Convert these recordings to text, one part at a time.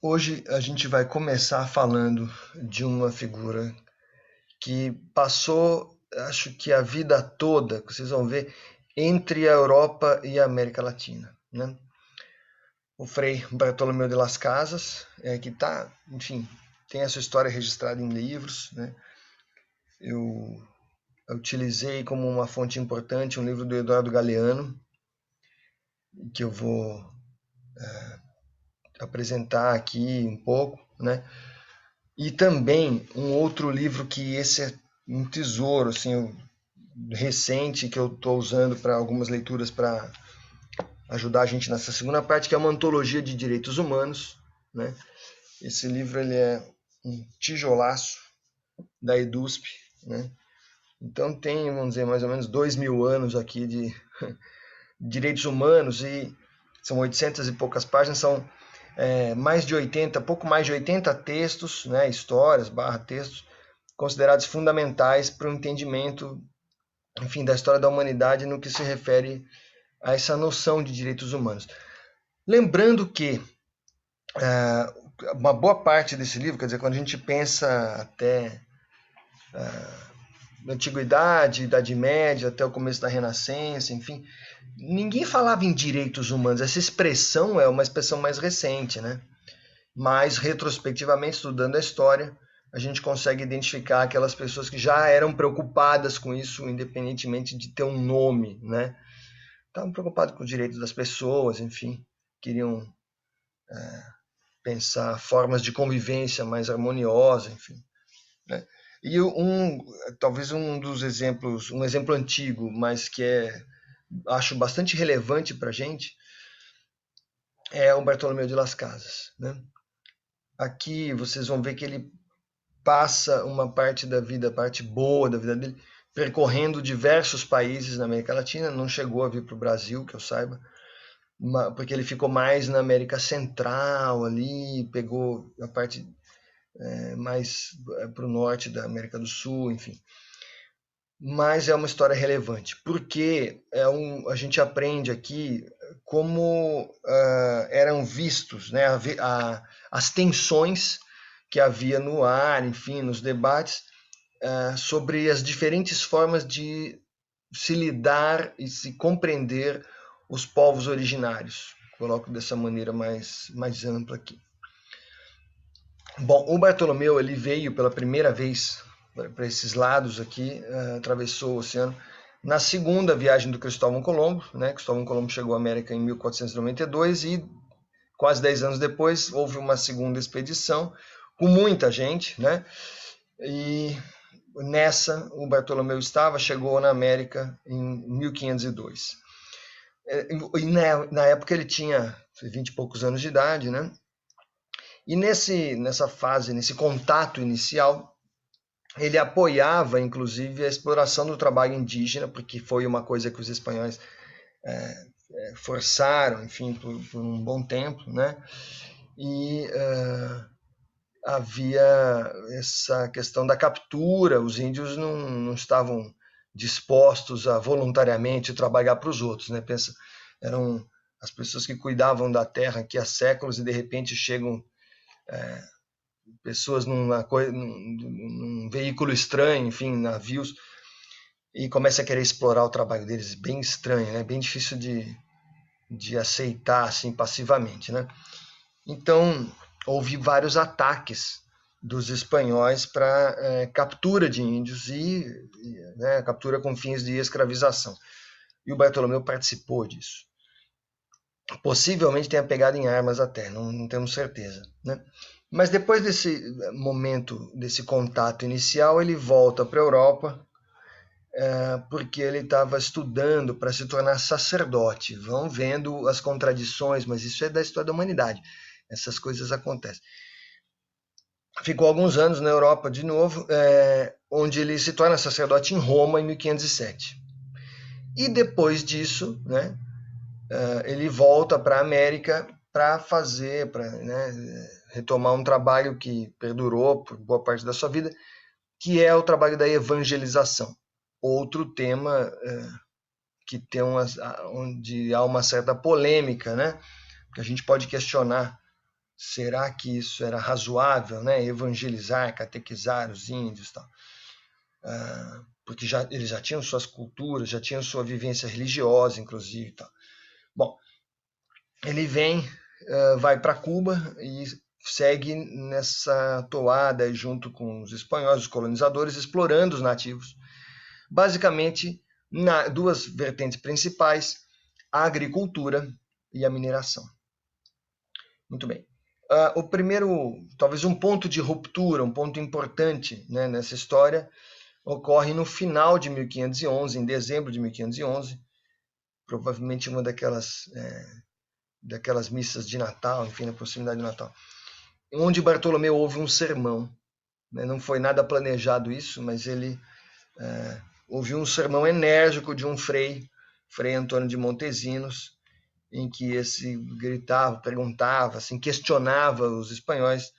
Hoje a gente vai começar falando de uma figura que passou, acho que a vida toda, vocês vão ver, entre a Europa e a América Latina, né? O Frei Bartolomeu de las Casas, que tá, enfim, tem a sua história registrada em livros, né? Eu, eu utilizei como uma fonte importante um livro do Eduardo Galeano, que eu vou apresentar aqui um pouco, né? E também um outro livro que esse é um tesouro, assim, recente, que eu estou usando para algumas leituras para ajudar a gente nessa segunda parte, que é uma antologia de direitos humanos, né? Esse livro ele é um tijolaço da EDUSP, né? Então tem, vamos dizer, mais ou menos 2.000 anos aqui de direitos humanos e são 800 e poucas páginas, são mais de 80, pouco mais de 80 textos, né, histórias, textos, considerados fundamentais para o entendimento, enfim, da história da humanidade no que se refere a essa noção de direitos humanos. Lembrando que uma boa parte desse livro, quer dizer, quando a gente pensa até na Antiguidade, Idade Média, até o começo da Renascença, enfim, ninguém falava em direitos humanos. Essa expressão é uma expressão mais recente, né? Mas, retrospectivamente, estudando a história, a gente consegue identificar aquelas pessoas que já eram preocupadas com isso, independentemente de ter um nome, né? Estavam preocupados com os direitos das pessoas, enfim, queriam pensar formas de convivência mais harmoniosa, enfim, né? E talvez um dos exemplos, um exemplo antigo, mas que acho bastante relevante para a gente, é o Bartolomeu de las Casas, né? Aqui vocês vão ver que ele passa uma parte da vida, a parte boa da vida dele, percorrendo diversos países na América Latina, não chegou a vir para o Brasil, que eu saiba, porque ele ficou mais na América Central ali, pegou a parte mais para o norte da América do Sul, enfim. Mas é uma história relevante, porque a gente aprende aqui como eram vistos, né, as tensões que havia no ar, enfim, nos debates, sobre as diferentes formas de se lidar e se compreender os povos originários. Coloco dessa maneira mais ampla aqui. Bom, o Bartolomeu ele veio pela primeira vez para esses lados aqui, atravessou o oceano na segunda viagem do Cristóvão Colombo, né? Cristóvão Colombo chegou à América em 1492 e quase 10 anos depois houve uma segunda expedição com muita gente, né? E nessa o Bartolomeu chegou na América em 1502. E na época ele tinha 20 e poucos anos de idade, né? E nessa fase, nesse contato inicial, ele apoiava, inclusive, a exploração do trabalho indígena, porque foi uma coisa que os espanhóis forçaram, enfim, por um bom tempo, né? E havia essa questão da captura, os índios não estavam dispostos a voluntariamente trabalhar para os outros, né? Pensa, eram as pessoas que cuidavam da terra aqui há séculos e de repente chegam pessoas num veículo estranho, enfim, navios, e começa a querer explorar o trabalho deles, bem estranho, né? Bem difícil de aceitar assim passivamente, né? Então houve vários ataques dos espanhóis para captura de índios né, captura com fins de escravização. E o Bartolomeu participou disso. Possivelmente tenha pegado em armas até, não temos certeza, né? Mas depois desse momento, desse contato inicial, ele volta para a Europa, porque ele estava estudando para se tornar sacerdote. Vão vendo as contradições, mas isso é da história da humanidade. Essas coisas acontecem. Ficou alguns anos na Europa de novo, onde ele se torna sacerdote em Roma em 1507. E depois disso, né, ele volta para a América para retomar um trabalho que perdurou por boa parte da sua vida, que é o trabalho da evangelização. Outro tema que onde há uma certa polêmica, né? Que a gente pode questionar será que isso era razoável, né? Evangelizar, catequizar os índios, tal? Porque eles já tinham suas culturas, já tinham sua vivência religiosa, inclusive, tal. Bom, ele vai para Cuba e segue nessa toada junto com os espanhóis, os colonizadores, explorando os nativos. Basicamente, duas vertentes principais, a agricultura e a mineração. Muito bem. O primeiro, talvez um ponto de ruptura, um ponto importante, né, nessa história, ocorre no final de 1511, em dezembro de 1511, provavelmente uma daquelas missas de Natal, enfim, na proximidade de Natal, onde Bartolomeu ouve um sermão. Né? Não foi nada planejado isso, mas ele ouviu um sermão enérgico de um Frei Antônio de Montesinos, em que esse gritava, perguntava, assim, questionava os espanhóis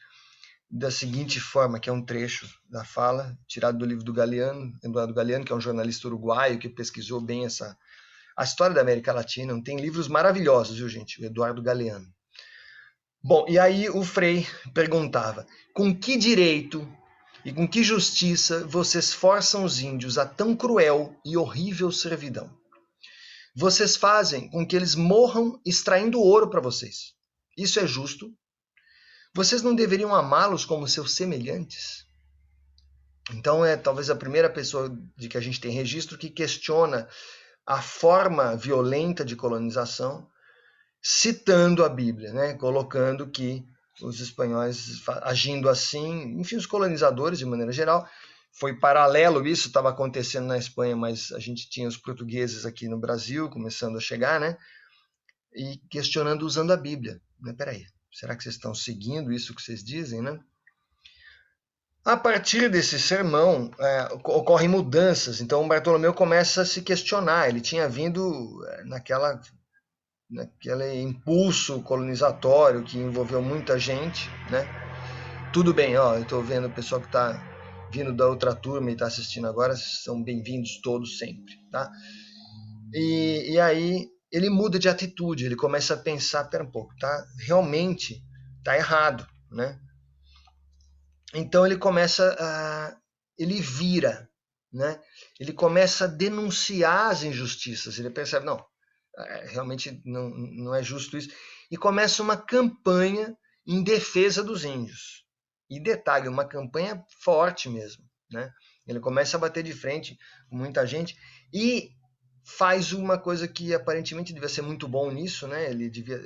da seguinte forma, que é um trecho da fala, tirado do livro do Galeano, Eduardo Galeano, que é um jornalista uruguaio que pesquisou bem a história da América Latina. Tem livros maravilhosos, viu, gente? O Eduardo Galeano. Bom, e aí o Frei perguntava: com que direito e com que justiça vocês forçam os índios a tão cruel e horrível servidão? Vocês fazem com que eles morram extraindo ouro para vocês. Isso é justo? Vocês não deveriam amá-los como seus semelhantes? Então é talvez a primeira pessoa de que a gente tem registro que questiona a forma violenta de colonização, citando a Bíblia, né? Colocando que os espanhóis agindo assim, enfim, os colonizadores de maneira geral, foi paralelo isso, estava acontecendo na Espanha, mas a gente tinha os portugueses aqui no Brasil começando a chegar, né? E questionando usando a Bíblia. Né? Peraí, será que vocês estão seguindo isso que vocês dizem, né? A partir desse sermão, ocorrem mudanças. Então, Bartolomeu começa a se questionar. Ele tinha vindo naquele impulso colonizatório que envolveu muita gente, né? Tudo bem, ó, eu estou vendo o pessoal que está vindo da outra turma e está assistindo agora, são bem-vindos todos sempre, tá? E aí ele muda de atitude, ele começa a pensar, pera um pouco, tá? Realmente tá errado, né? Então ele vira, né? Ele começa a denunciar as injustiças, ele percebe, não, realmente não é justo isso, e começa uma campanha em defesa dos índios. E detalhe, uma campanha forte mesmo, né? Ele começa a bater de frente com muita gente e faz uma coisa que aparentemente devia ser muito bom nisso, né? Ele devia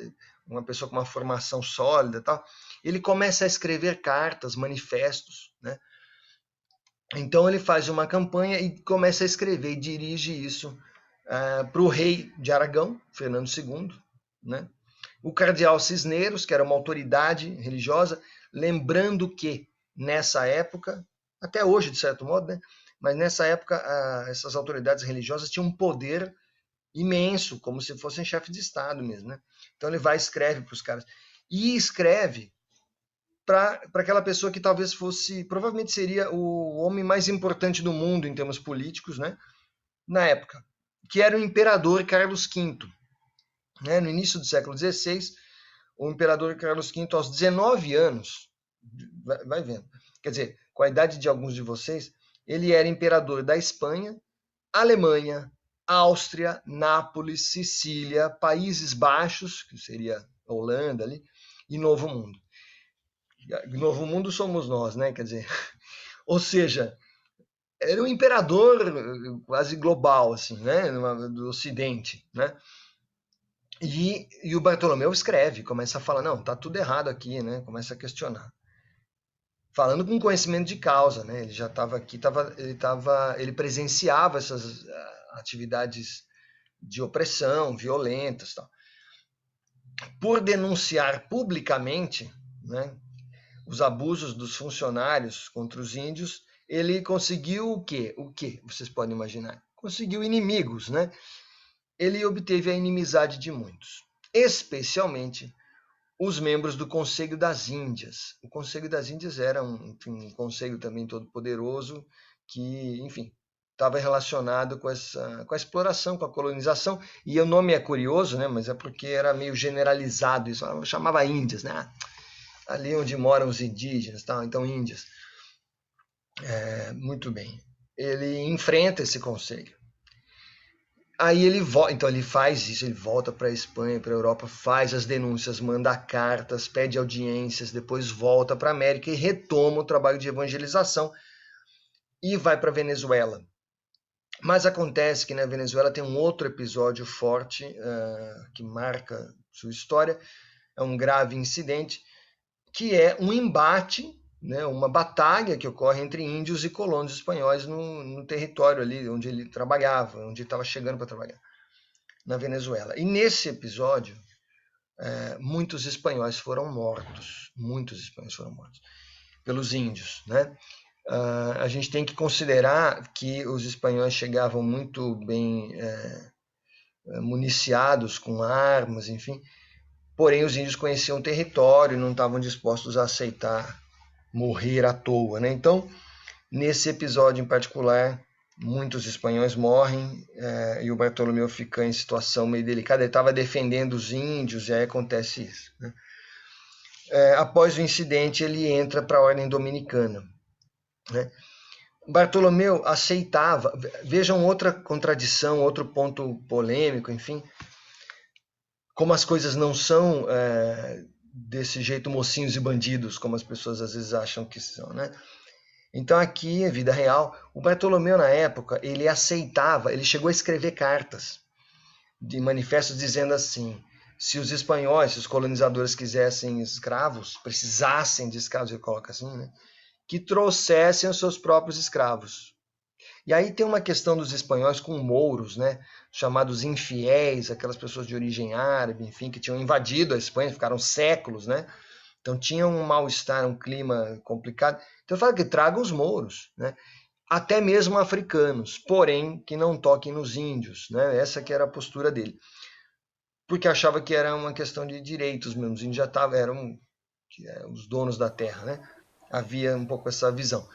uma pessoa com uma formação sólida, e tal. Ele começa a escrever cartas, manifestos, né? Então ele faz uma campanha e começa a escrever e dirige isso para o rei de Aragão, Fernando II, né? O cardeal Cisneros, que era uma autoridade religiosa, lembrando que nessa época, até hoje de certo modo, né? Mas nessa época essas autoridades religiosas tinham um poder imenso, como se fossem chefes de Estado mesmo, né? Então ele vai e escreve para os caras. E escreve para aquela pessoa que talvez provavelmente seria o homem mais importante do mundo em termos políticos, né? Na época, que era o imperador Carlos V. Né? No início do século XVI, o imperador Carlos V, aos 19 anos, vai vendo, quer dizer, com a idade de alguns de vocês, ele era imperador da Espanha, Alemanha, Áustria, Nápoles, Sicília, Países Baixos, que seria a Holanda ali, e Novo Mundo. Novo Mundo somos nós, né? Quer dizer, ou seja, era um imperador quase global, assim, né? Do Ocidente, né? E o Bartolomeu escreve, começa a falar, não, tá tudo errado aqui, né? Começa a questionar. Falando com conhecimento de causa, né? Ele já estava aqui, ele presenciava essas atividades de opressão, violentas, tal. Por denunciar publicamente, né, os abusos dos funcionários contra os índios, ele conseguiu o quê? O que vocês podem imaginar? Conseguiu inimigos, né? Ele obteve a inimizade de muitos, especialmente os membros do Conselho das Índias. O Conselho das Índias era um conselho também todo poderoso que, enfim, estava relacionado com a exploração, com a colonização. E o nome é curioso, né? Mas é porque era meio generalizado isso. Chamava Índias, né? ali onde moram os indígenas, tá? Então índios. Muito bem. Ele enfrenta esse conselho. Aí então ele faz isso, ele volta para a Espanha, para a Europa, faz as denúncias, manda cartas, pede audiências, depois volta para a América e retoma o trabalho de evangelização e vai para a Venezuela. Mas acontece que na Venezuela tem um outro episódio forte que marca sua história, é um grave incidente, que é um embate, né, uma batalha que ocorre entre índios e colonos espanhóis no território ali onde ele trabalhava, onde ele estava chegando para trabalhar, na Venezuela. E nesse episódio, muitos espanhóis foram mortos, pelos índios, né? A gente tem que considerar que os espanhóis chegavam muito bem municiados com armas, enfim, porém os índios conheciam o território e não estavam dispostos a aceitar morrer à toa, né? Então, nesse episódio em particular, muitos espanhóis morrem e o Bartolomeu fica em situação meio delicada. Ele estava defendendo os índios e aí acontece isso, né? Após o incidente, ele entra para a ordem dominicana, né? Bartolomeu aceitava, vejam outra contradição, outro ponto polêmico, enfim, como as coisas não são desse jeito mocinhos e bandidos, como as pessoas às vezes acham que são, né? Então aqui, vida real, o Bartolomeu na época, ele aceitava, ele chegou a escrever cartas de manifestos dizendo assim, se os espanhóis, se os colonizadores quisessem escravos, precisassem de escravos, ele coloca assim, né? Que trouxessem os seus próprios escravos. E aí tem uma questão dos espanhóis com mouros, né? Chamados infiéis, aquelas pessoas de origem árabe, enfim, que tinham invadido a Espanha, ficaram séculos, né? Então tinha um mal-estar, um clima complicado. Então fala que tragam os mouros, né? Até mesmo africanos, porém que não toquem nos índios, né? Essa que era a postura dele. Porque achava que era uma questão de direitos mesmo, os índios já eram os donos da terra, né? Havia um pouco essa visão.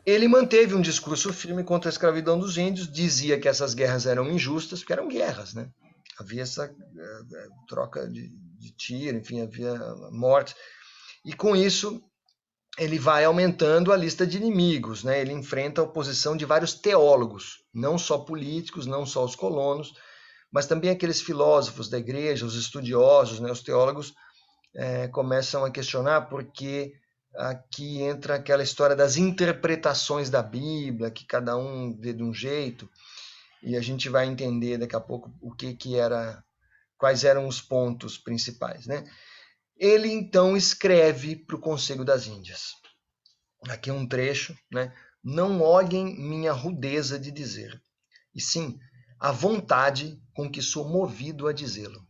Ele manteve um discurso firme contra a escravidão dos índios, dizia que essas guerras eram injustas, porque eram guerras, né? Havia essa troca de tiro, enfim, havia mortes. E com isso, ele vai aumentando a lista de inimigos, né? Ele enfrenta a oposição de vários teólogos, não só políticos, não só os colonos, mas também aqueles filósofos da igreja, os estudiosos, né? Os teólogos começam a questionar porque aqui entra aquela história das interpretações da Bíblia, que cada um vê de um jeito, e a gente vai entender daqui a pouco quais eram os pontos principais, né? Ele então escreve para o Conselho das Índias. Aqui um trecho, né? Não olhem minha rudeza de dizer, e sim a vontade com que sou movido a dizê-lo.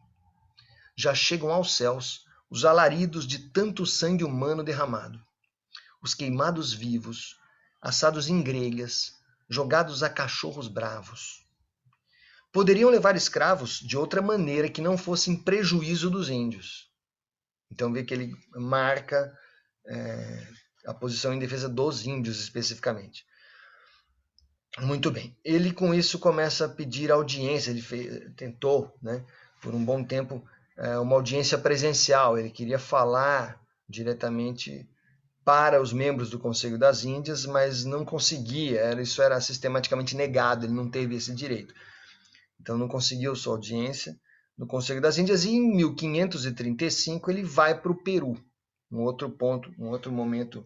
Já chegam aos céus os alaridos de tanto sangue humano derramado, os queimados vivos, assados em grelhas, jogados a cachorros bravos. Poderiam levar escravos de outra maneira que não fosse em prejuízo dos índios. Então vê que ele marca a posição em defesa dos índios especificamente. Muito bem. Ele com isso começa a pedir audiência, ele tentou, né, por um bom tempo, uma audiência presencial, ele queria falar diretamente para os membros do Conselho das Índias, mas não conseguia, isso era sistematicamente negado, ele não teve esse direito. Então não conseguiu sua audiência no Conselho das Índias e em 1535 ele vai para o Peru, um outro ponto, um outro momento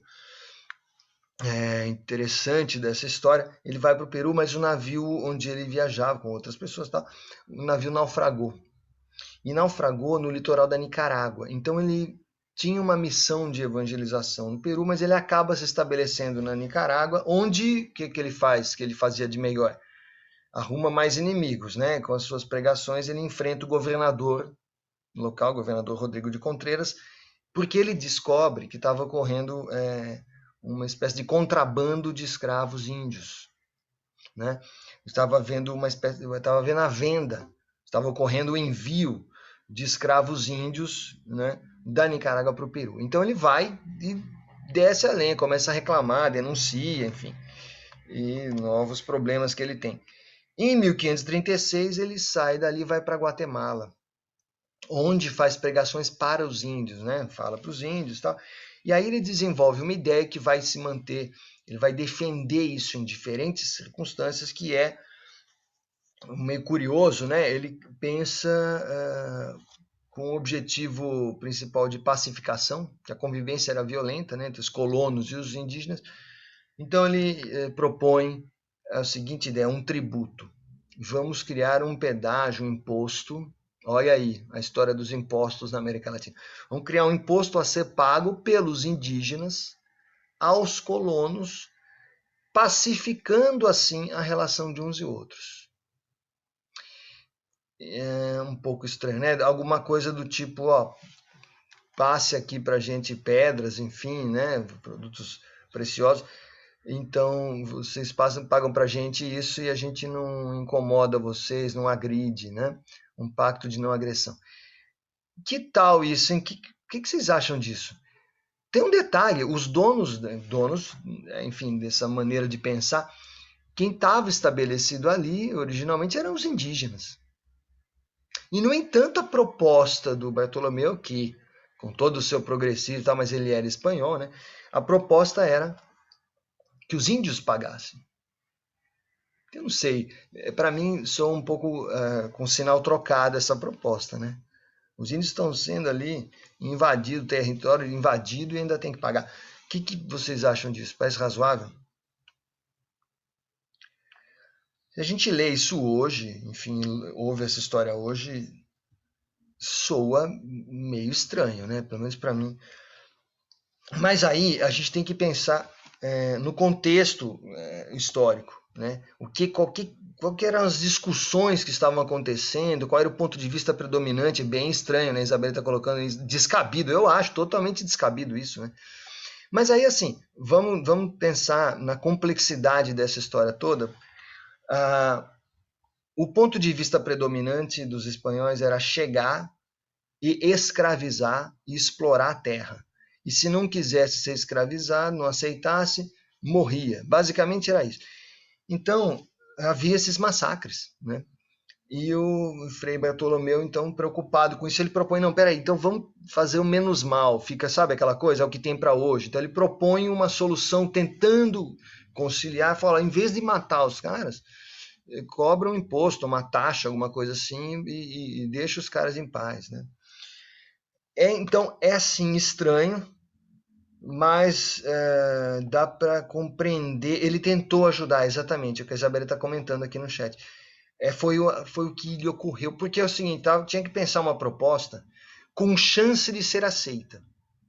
interessante dessa história. Ele vai para o Peru, mas o navio onde ele viajava com outras pessoas, o navio naufragou. E naufragou no litoral da Nicarágua. Então ele tinha uma missão de evangelização no Peru, mas ele acaba se estabelecendo na Nicarágua, onde que ele faz, que ele fazia de melhor? Arruma mais inimigos, né? Com as suas pregações ele enfrenta o governador local, o governador Rodrigo de Contreras, porque ele descobre que estava ocorrendo uma espécie de contrabando de escravos índios, né? Estava vendo a venda, estava ocorrendo o envio de escravos índios, né, da Nicarágua para o Peru. Então ele vai e desce a lenha, começa a reclamar, denuncia, enfim, e novos problemas que ele tem. Em 1536 ele sai dali e vai para Guatemala. onde faz pregações para os índios, né? Fala para os índios e tal. E aí ele desenvolve uma ideia que vai se manter, ele vai defender isso em diferentes circunstâncias, que é meio curioso, né? Ele pensa com o objetivo principal de pacificação, que a convivência era violenta, né, entre os colonos e os indígenas. Então ele propõe a seguinte ideia, um tributo. Vamos criar um pedágio, um imposto. Olha aí a história dos impostos na América Latina. Vamos criar um imposto a ser pago pelos indígenas aos colonos, pacificando assim a relação de uns e outros. É um pouco estranho, né? Alguma coisa do tipo, ó, passe aqui para a gente pedras, enfim, né? Produtos preciosos. Então, vocês pagam para a gente isso e a gente não incomoda vocês, não agride, né? Um pacto de não agressão. Que tal isso, hein? Que vocês acham disso? Tem um detalhe, os donos, enfim, dessa maneira de pensar, quem estava estabelecido ali originalmente eram os indígenas. E, no entanto, a proposta do Bartolomeu, que com todo o seu progressismo e tal, mas ele era espanhol, né? A proposta era que os índios pagassem. Eu não sei, para mim sou um pouco com sinal trocado essa proposta, né? Os índios estão sendo ali invadido, território invadido e ainda tem que pagar. O que vocês acham disso? Parece razoável? Se a gente lê isso hoje, enfim, ouve essa história hoje, soa meio estranho, né? Pelo menos para mim. Mas aí a gente tem que pensar no contexto histórico, né? Qual que eram as discussões que estavam acontecendo, qual era o ponto de vista predominante, bem estranho, né? A Isabela está colocando descabido, eu acho totalmente descabido isso, né? Mas aí, assim, vamos pensar na complexidade dessa história toda. O ponto de vista predominante dos espanhóis era chegar e escravizar e explorar a terra. E se não quisesse ser escravizado, não aceitasse, morria. Basicamente era isso. Então, havia esses massacres, né? E o Frei Bartolomeu, então, preocupado com isso, ele propõe, não, peraí, então vamos fazer o menos mal, fica, sabe aquela coisa, é o que tem para hoje. Então ele propõe uma solução tentando conciliar, fala, em vez de matar os caras, cobra um imposto, uma taxa, alguma coisa assim, e deixa os caras em paz, né? Então, é assim estranho, mas dá para compreender. Ele tentou ajudar, exatamente, o que a Isabela está comentando aqui no chat. Foi o que lhe ocorreu, porque é o seguinte, tinha que pensar uma proposta com chance de ser aceita.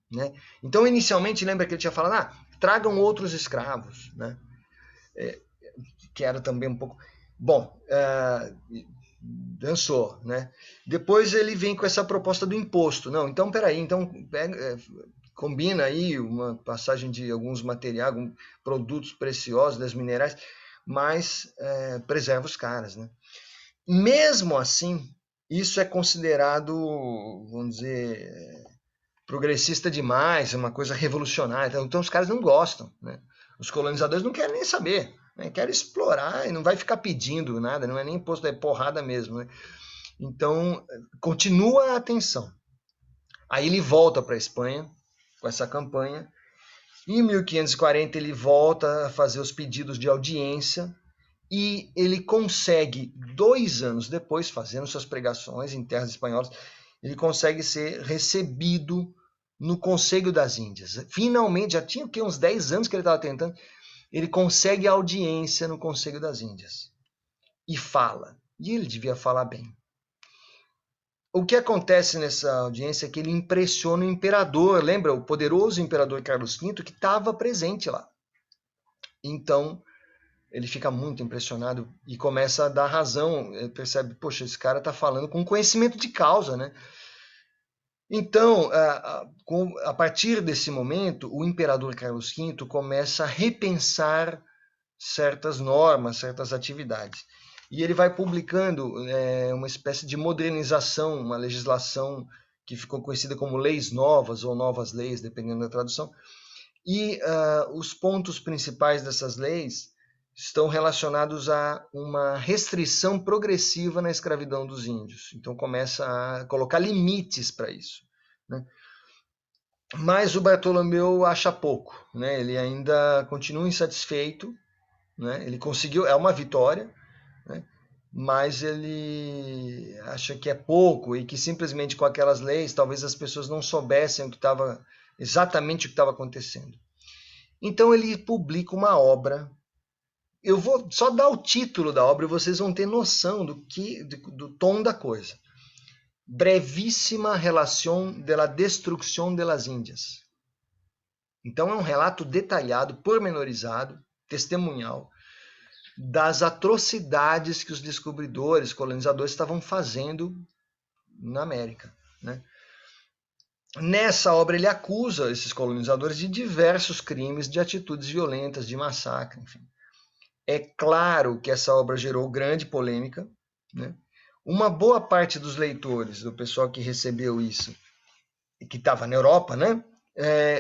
Né? Então, inicialmente, lembra que ele tinha falado, tragam outros escravos, né? Que era também um pouco... Bom, dançou, né? Depois ele vem com essa proposta do imposto. Não, então peraí, então combina aí uma passagem de alguns materiais, alguns produtos preciosos das minerais, mas preserva os caras, né? Mesmo assim, isso é considerado, vamos dizer, progressista demais, é uma coisa revolucionária. Então os caras não gostam, né? Os colonizadores não querem nem saber, né? Querem explorar e não vai ficar pedindo nada, não é nem imposto, é porrada mesmo, né? Então, continua a tensão. Aí ele volta para a Espanha com essa campanha. Em 1540 ele volta a fazer os pedidos de audiência e ele consegue, 2 anos depois, fazendo suas pregações em terras espanholas, ele consegue ser recebido no Conselho das Índias. Finalmente, já tinha uns 10 anos que ele estava tentando, ele consegue audiência no Conselho das Índias. E fala. E ele devia falar bem. O que acontece nessa audiência é que ele impressiona o imperador, lembra? O poderoso imperador Carlos V, que estava presente lá. Então, ele fica muito impressionado e começa a dar razão, ele percebe, poxa, esse cara está falando com conhecimento de causa, né? Então, a partir desse momento, o imperador Carlos V começa a repensar certas normas, certas atividades. E ele vai publicando uma espécie de modernização, uma legislação que ficou conhecida como leis novas ou novas leis, dependendo da tradução. E os pontos principais dessas leis estão relacionados a uma restrição progressiva na escravidão dos índios. Então começa a colocar limites para isso, né? Mas o Bartolomeu acha pouco, né? Ele ainda continua insatisfeito, né? Ele conseguiu, é uma vitória, né? Mas ele acha que é pouco e que simplesmente com aquelas leis talvez as pessoas não soubessem exatamente o que estava acontecendo. Então ele publica uma obra. Eu vou só dar o título da obra e vocês vão ter noção do tom da coisa. Brevíssima relação de la destrucción de las Índias. Então é um relato detalhado, pormenorizado, testemunhal, das atrocidades que os descobridores, colonizadores estavam fazendo na América, né? Nessa obra ele acusa esses colonizadores de diversos crimes, de atitudes violentas, de massacre, enfim. É claro que essa obra gerou grande polêmica, né? Uma boa parte dos leitores, do pessoal que recebeu isso, e que estava na Europa, né?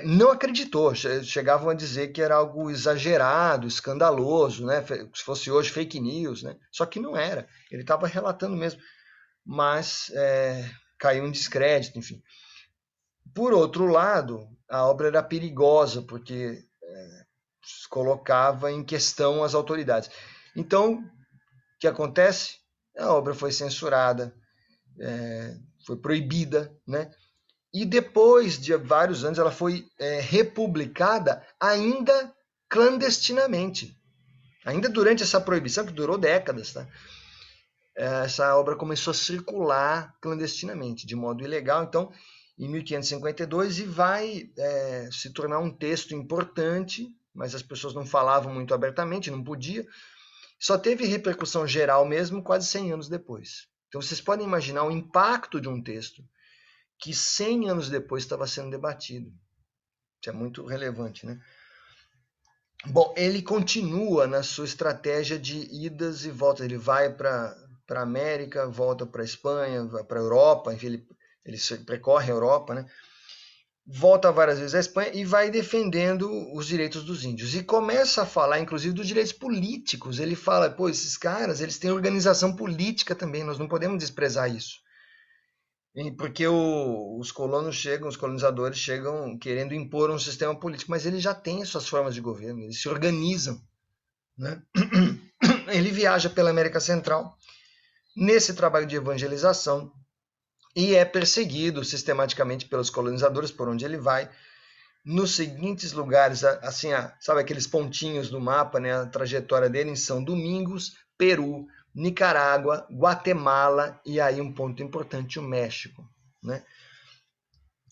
Não acreditou, chegavam a dizer que era algo exagerado, escandaloso, né? Se fosse hoje fake news, né? Só que não era, ele estava relatando mesmo, mas caiu em descrédito, enfim. Por outro lado, a obra era perigosa, porque colocava em questão as autoridades. Então, o que acontece? A obra foi censurada, foi proibida, né? E depois de vários anos ela foi republicada ainda clandestinamente. Ainda durante essa proibição, que durou décadas, tá? Essa obra começou a circular clandestinamente, de modo ilegal, então, em 1552, e vai se tornar um texto importante, mas as pessoas não falavam muito abertamente, não podia. Só teve repercussão geral mesmo quase 100 anos depois. Então, vocês podem imaginar o impacto de um texto que 100 anos depois estava sendo debatido. Isso é muito relevante, né? Bom, ele continua na sua estratégia de idas e voltas. Ele vai para a América, volta para a Espanha, vai para a Europa, enfim, ele percorre a Europa, né? Volta várias vezes à Espanha e vai defendendo os direitos dos índios. E começa a falar, inclusive, dos direitos políticos. Ele fala, pô, esses caras, eles têm organização política também, nós não podemos desprezar isso. Porque os colonos chegam, os colonizadores chegam querendo impor um sistema político, mas eles já têm suas formas de governo, eles se organizam, né? Ele viaja pela América Central nesse trabalho de evangelização e é perseguido sistematicamente pelos colonizadores por onde ele vai, nos seguintes lugares, assim, sabe aqueles pontinhos do mapa, né? A trajetória dele em São Domingos, Peru, Nicarágua, Guatemala e aí um ponto importante, o México, né?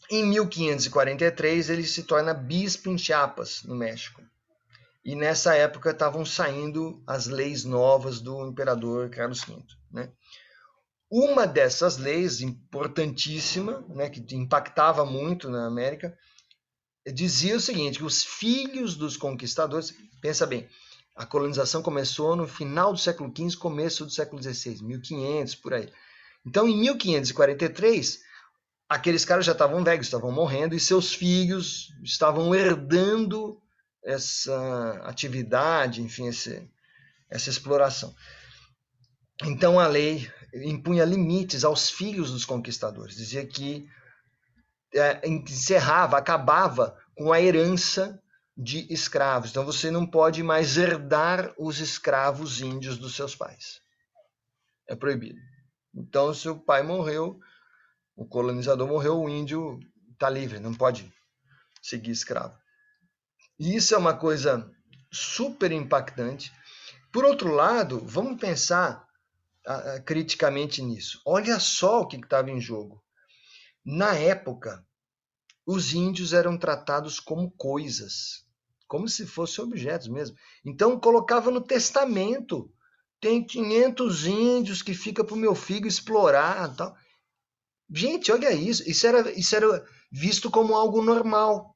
Em 1543 ele se torna bispo em Chiapas, no México. E nessa época estavam saindo as leis novas do imperador Carlos V, né? Uma dessas leis importantíssima, né, que impactava muito na América, dizia o seguinte, que os filhos dos conquistadores, pensa bem, a colonização começou no final do século XV, começo do século XVI, 1500, por aí. Então, em 1543, aqueles caras já estavam velhos, estavam morrendo, e seus filhos estavam herdando essa atividade, enfim, essa exploração. Então, a lei impunha limites aos filhos dos conquistadores, dizia que encerrava, acabava com a herança de escravos. Então você não pode mais herdar os escravos índios dos seus pais. É proibido. Então, se o pai morreu, o colonizador morreu, o índio está livre, não pode seguir escravo. E isso é uma coisa super impactante. Por outro lado, vamos pensar criticamente nisso. Olha só o que estava em jogo. Na época, os índios eram tratados como coisas, como se fossem objetos mesmo. Então colocava no testamento, tem 500 índios que fica para o meu filho explorar, tal. Gente, olha isso, isso era visto como algo normal.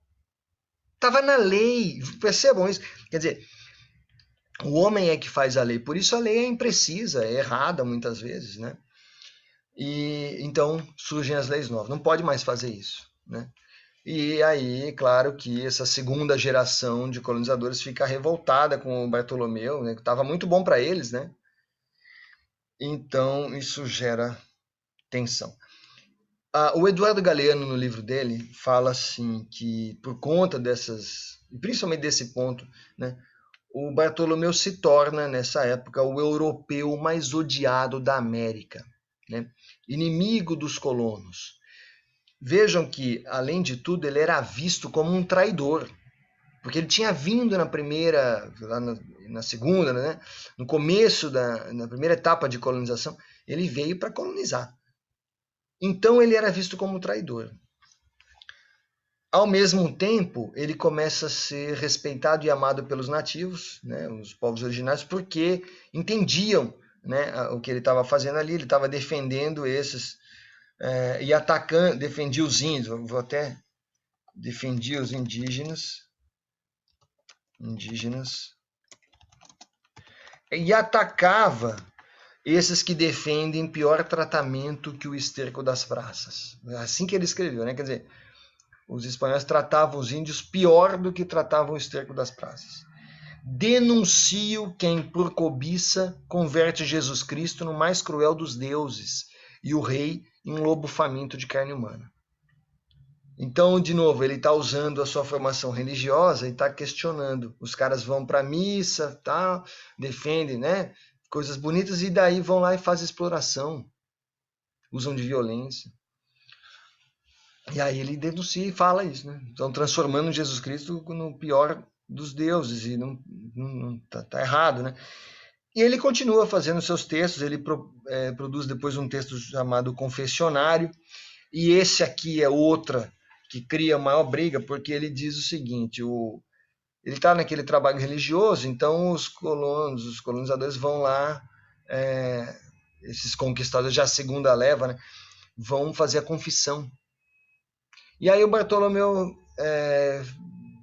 Estava na lei, percebam isso. Quer dizer, o homem é que faz a lei, por isso a lei é imprecisa, é errada muitas vezes, né? E então surgem as leis novas. Não pode mais fazer isso, né? E aí, claro que essa segunda geração de colonizadores fica revoltada com o Bartolomeu, né, que estava muito bom para eles, né? Então isso gera tensão. O Eduardo Galeano, no livro dele, fala assim que por conta dessas, principalmente desse ponto, né, o Bartolomeu se torna, nessa época, o europeu mais odiado da América, né? Inimigo dos colonos. Vejam que, além de tudo, ele era visto como um traidor, porque ele tinha vindo na primeira, lá na segunda, né? No começo na primeira etapa de colonização, ele veio para colonizar. Então ele era visto como um traidor. Ao mesmo tempo, ele começa a ser respeitado e amado pelos nativos, né, os povos originários, porque entendiam, né, o que ele estava fazendo ali. Ele estava defendendo esses e atacando, defendia os índios. Vou até defendia os indígenas e atacava esses que defendem pior tratamento que o esterco das praças. Assim que ele escreveu, né? Quer dizer, os espanhóis tratavam os índios pior do que tratavam o esterco das praças. Denuncio quem, por cobiça, converte Jesus Cristo no mais cruel dos deuses e o rei em um lobo faminto de carne humana. Então, de novo, ele está usando a sua formação religiosa e está questionando. Os caras vão para a missa, tá, defendem, né, coisas bonitas, e daí vão lá e fazem exploração, usam de violência. E aí ele denuncia e fala isso, né? Estão transformando Jesus Cristo no pior dos deuses, e não tá errado, né? E ele continua fazendo seus textos. Ele produz depois um texto chamado Confessionário, e esse aqui é outra que cria maior briga, porque ele diz o seguinte: ele está naquele trabalho religioso, então os colonizadores vão lá, esses conquistadores, já a segunda leva, né, vão fazer a confissão. E aí o Bartolomeu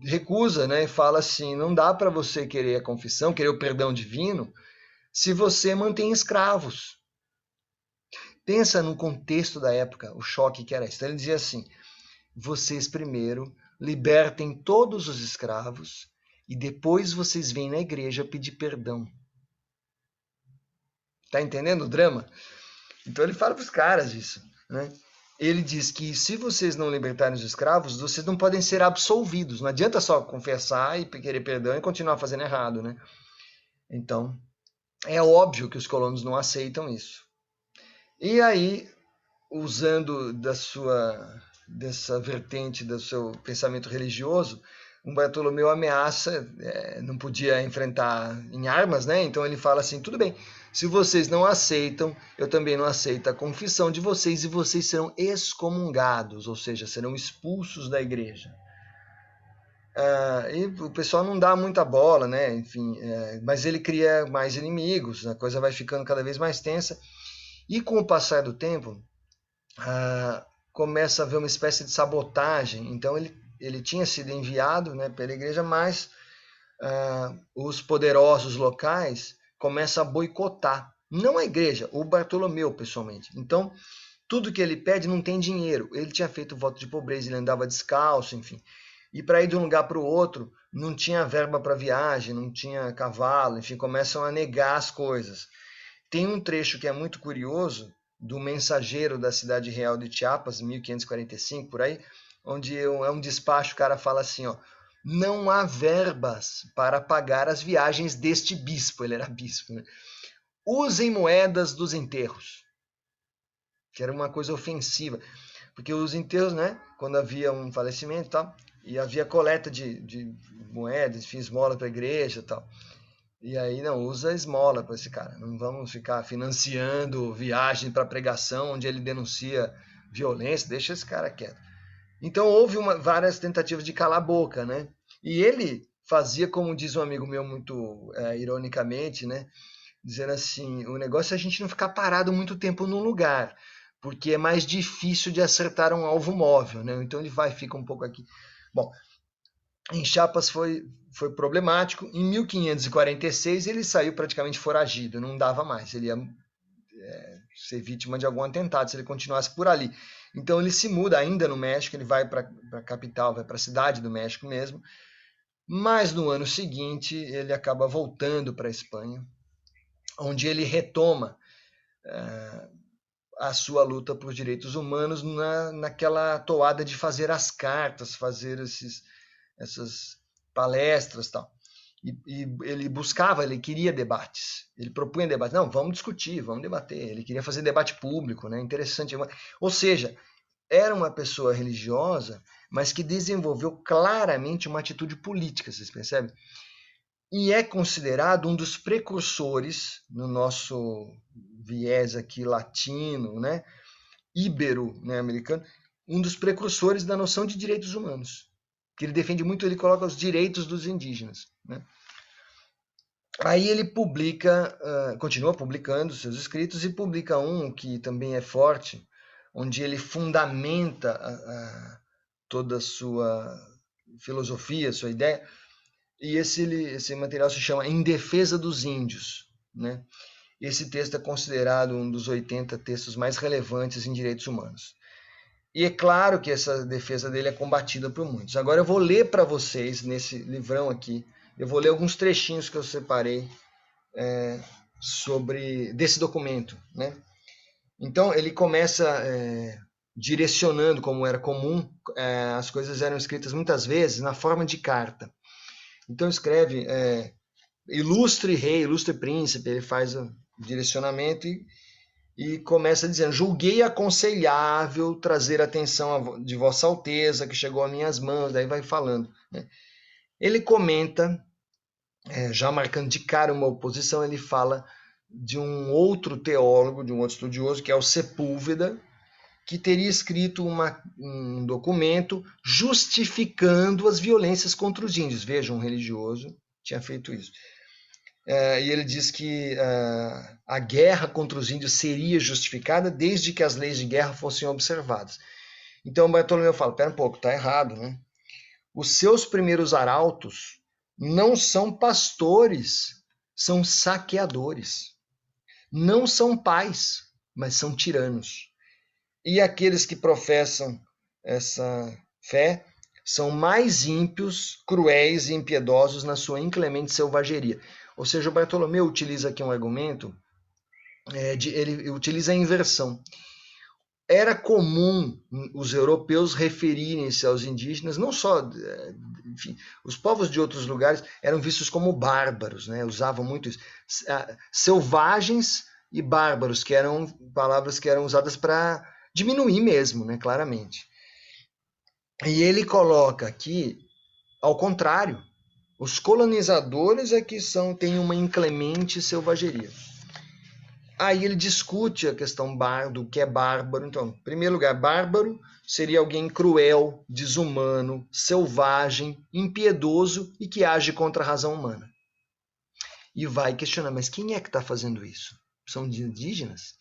recusa, né, e fala assim: não dá para você querer a confissão, querer o perdão divino, se você mantém escravos. Pensa no contexto da época, o choque que era isso. Então ele dizia assim: vocês primeiro libertem todos os escravos e depois vocês vêm na igreja pedir perdão. Tá entendendo o drama? Então ele fala para os caras isso, né? Ele diz que se vocês não libertarem os escravos, vocês não podem ser absolvidos. Não adianta só confessar e querer perdão e continuar fazendo errado, né? Então, é óbvio que os colonos não aceitam isso. E aí, usando dessa vertente do seu pensamento religioso, um Bartolomeu ameaça, não podia enfrentar em armas, né? Então ele fala assim: tudo bem, se vocês não aceitam, eu também não aceito a confissão de vocês, e vocês serão excomungados, ou seja, serão expulsos da igreja. E o pessoal não dá muita bola, né? Enfim, mas ele cria mais inimigos, a coisa vai ficando cada vez mais tensa, e com o passar do tempo, começa a haver uma espécie de sabotagem. Então ele tinha sido enviado, né, pela igreja, mas os poderosos locais começam a boicotar, não a igreja, o Bartolomeu pessoalmente. Então tudo que ele pede não tem dinheiro. Ele tinha feito voto de pobreza, ele andava descalço, enfim. E para ir de um lugar para o outro, não tinha verba para viagem, não tinha cavalo, enfim, começam a negar as coisas. Tem um trecho que é muito curioso, do mensageiro da cidade real de Chiapas, 1545, por aí, onde é um despacho, o cara fala assim, ó: não há verbas para pagar as viagens deste bispo. Ele era bispo, né? Usem moedas dos enterros. Que era uma coisa ofensiva. Porque os enterros, né, quando havia um falecimento e tal, e havia coleta de moedas, enfim, esmola para a igreja e tal. E aí, não, usa esmola para esse cara. Não vamos ficar financiando viagem para pregação, onde ele denuncia violência. Deixa esse cara quieto. Então, houve várias tentativas de calar a boca, né? E ele fazia, como diz um amigo meu muito ironicamente, né, dizendo assim: o negócio é a gente não ficar parado muito tempo num lugar, porque é mais difícil de acertar um alvo móvel, né? Então ele fica um pouco aqui. Bom, em Chiapas foi problemático. Em 1546 ele saiu praticamente foragido, não dava mais. Ele ia ser vítima de algum atentado se ele continuasse por ali. Então ele se muda ainda no México, ele vai para a capital, vai para a cidade do México mesmo, mas no ano seguinte ele acaba voltando para a Espanha, onde ele retoma a sua luta por direitos humanos naquela toada de fazer as cartas, fazer essas palestras e tal. E ele buscava, ele queria debates, ele propunha debates. Não, vamos discutir, vamos debater. Ele queria fazer debate público, né? Interessante. Ou seja, era uma pessoa religiosa, mas que desenvolveu claramente uma atitude política, vocês percebem? E é considerado um dos precursores, no nosso viés aqui latino, né? Íbero, né, americano, um dos precursores da noção de direitos humanos. Que ele defende muito, ele coloca os direitos dos indígenas, né? Aí ele publica, continua publicando seus escritos e publica um que também é forte, onde ele fundamenta toda a sua filosofia, sua ideia, e esse material se chama Em Defesa dos Índios, né? Esse texto é considerado um dos 80 textos mais relevantes em direitos humanos. E é claro que essa defesa dele é combatida por muitos. Agora eu vou ler para vocês, nesse livrão aqui, eu vou ler alguns trechinhos que eu separei desse documento, né? Então ele começa direcionando, como era comum, as coisas eram escritas muitas vezes na forma de carta. Então escreve ilustre rei, ilustre príncipe, ele faz o direcionamento e começa dizendo: julguei aconselhável trazer atenção de Vossa Alteza, que chegou a minhas mãos, daí vai falando, né? Ele comenta, já marcando de cara uma oposição, ele fala de um outro teólogo, de um outro estudioso, que é o Sepúlveda, que teria escrito um documento justificando as violências contra os índios. Veja, um religioso tinha feito isso. E ele diz que a guerra contra os índios seria justificada desde que as leis de guerra fossem observadas. Então Bartolomeu fala, pera um pouco, está errado, né? Os seus primeiros arautos não são pastores, são saqueadores. Não são pais, mas são tiranos. E aqueles que professam essa fé são mais ímpios, cruéis e impiedosos na sua inclemente selvageria. Ou seja, o Bartolomeu utiliza aqui um argumento, ele utiliza a inversão. Era comum os europeus referirem-se aos indígenas, não só, enfim, os povos de outros lugares eram vistos como bárbaros, né? Usavam muito isso. Selvagens e bárbaros, que eram palavras que eram usadas para diminuir mesmo, né? Claramente. E ele coloca aqui, ao contrário, os colonizadores é que têm uma inclemente selvageria. Aí ele discute a questão do que é bárbaro. Então, em primeiro lugar, bárbaro seria alguém cruel, desumano, selvagem, impiedoso e que age contra a razão humana. E vai questionar, mas quem é que está fazendo isso? São indígenas?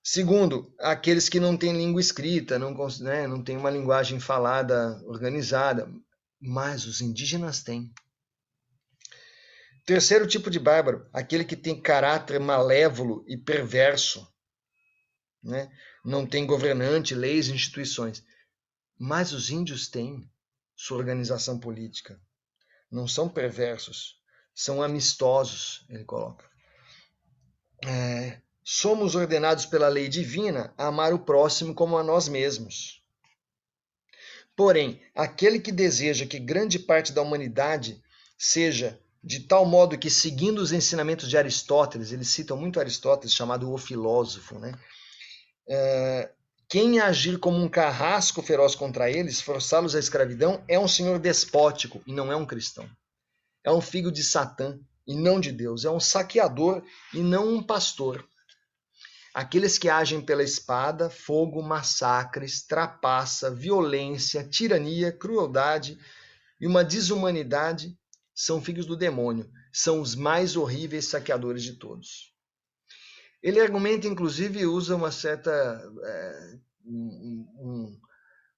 Segundo, aqueles que não têm língua escrita, não têm uma linguagem falada organizada, mas os indígenas têm. Terceiro tipo de bárbaro, aquele que tem caráter malévolo e perverso, né? Não tem governante, leis, instituições. Mas os índios têm sua organização política. Não são perversos, são amistosos, ele coloca. Somos ordenados pela lei divina a amar o próximo como a nós mesmos. Porém, aquele que deseja que grande parte da humanidade seja de tal modo que, seguindo os ensinamentos de Aristóteles, eles citam muito Aristóteles, chamado o filósofo, né? Quem agir como um carrasco feroz contra eles, forçá-los à escravidão, é um senhor despótico e não é um cristão. É um filho de Satã e não de Deus. É um saqueador e não um pastor. Aqueles que agem pela espada, fogo, massacres, trapaça, violência, tirania, crueldade e uma desumanidade são filhos do demônio, são os mais horríveis saqueadores de todos. Ele argumenta, inclusive, usa uma certa,